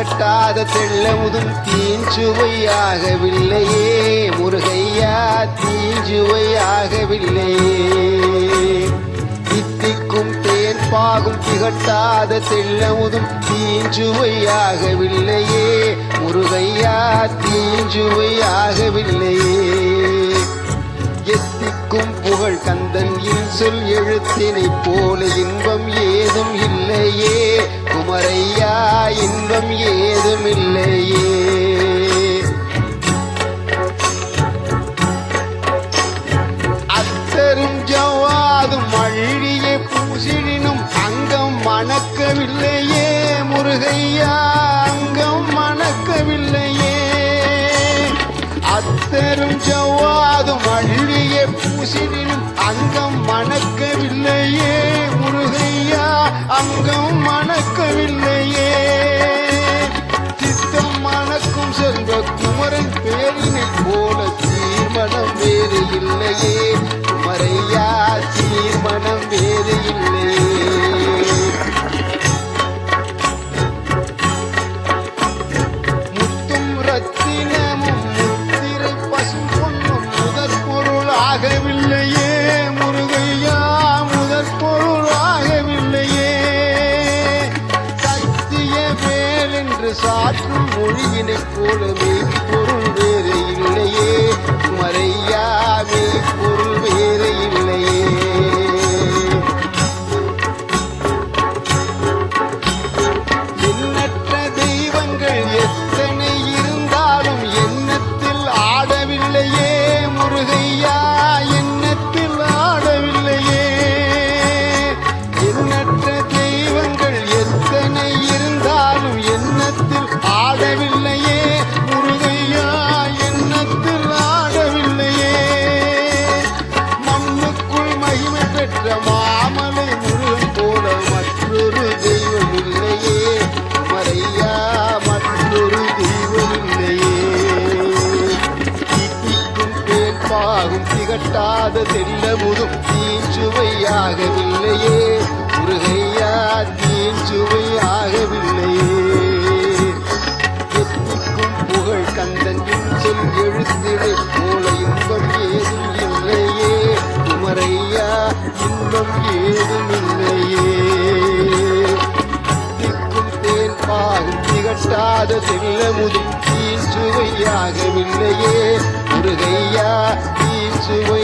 திகட்டாத தெள்ளமுதும் தீஞ்சுவையாகவில்லையே முருகையா தீஞ்சுவையாகவில்லையே தித்திக்கும் தேன் பாகும் திகட்டாத தெள்ளமுதும் தீஞ்சுவையாகவில்லையே முருகையா தீஞ்சுவையாகவில்லையே எத்திக்கும் புகழ் கந்தன் சொல் எழுத்தினை போல இன்பம் ஏதும் இல்லையே குமரையா இன்பம் ஏதும் இல்லையே அத்தரும் ஜவ்வாதும் அழிய பூசினும் அங்கம் மணக்கவில்லையே முருகையா அங்கம் மணக்கவில்லையே அத்தரும் ஜவ்வாதும் அழிய பூசினும் அங்கம் மணக்கவில்லையே முருகையா அங்கம் மணக்கவில்லையே சித்தம் மணக்கும் செல்வ குமரன் பேரினை போல சீர்மணம் வேறு இல்லையே குமரையா சீர்மணம் வேறு இல்லையே முத்தும் ரத்தினமும் முத்திரை பசும் பொன்னும் முதற் பொருள் ஆகவில்லையே முருகையா முதற் பொருள் ஆகவில்லையே சத்திய வேல் என்று சாற்றும் மொழியினை போலவே பொருள் வேறு இல்லையே குமரையாவே பொருள் வேறு இல்லையே எண்ணற்ற தெய்வங்கள் எத்தனை இருந்தாலும் எண்ணத்தில் ஆடவில்லையே முருகையா எண்ணத்தில் ஆடவில்லையே எண்ணற்ற தெய்வங்கள் எத்தனை இருந்தாலும் எண்ணத்தில் ஆடவில்லையே முருகையா எண்ணத்தில் ஆடவில்லையே மண்ணுக்குள் மகிமை பெற்ற மாமலை முருகன் போல மற்றொரு தெய்வம் இல்லையே குமரையா மற்றொரு தெய்வம் இல்லையே தித்திக்கும் தேன் பாகும் திகட்டாத தெள்ளமுதும் தீஞ்சுவையாகவில்லையே முருகையா தீஞ்சுவையாகவில்லையே எத்திக்கும் புகழ் கந்தன் சொல் எழுத்தினை போல இன்பம் ஏதும் இல்லையே குமரையா இன்பம் ஏதும் இல்லையே திக்கும் தேன் பாகும் திகட்டாத தெள்ளமுதும் தீஞ்சுவையாகவில்லையே முருகையா தீஞ்சுவை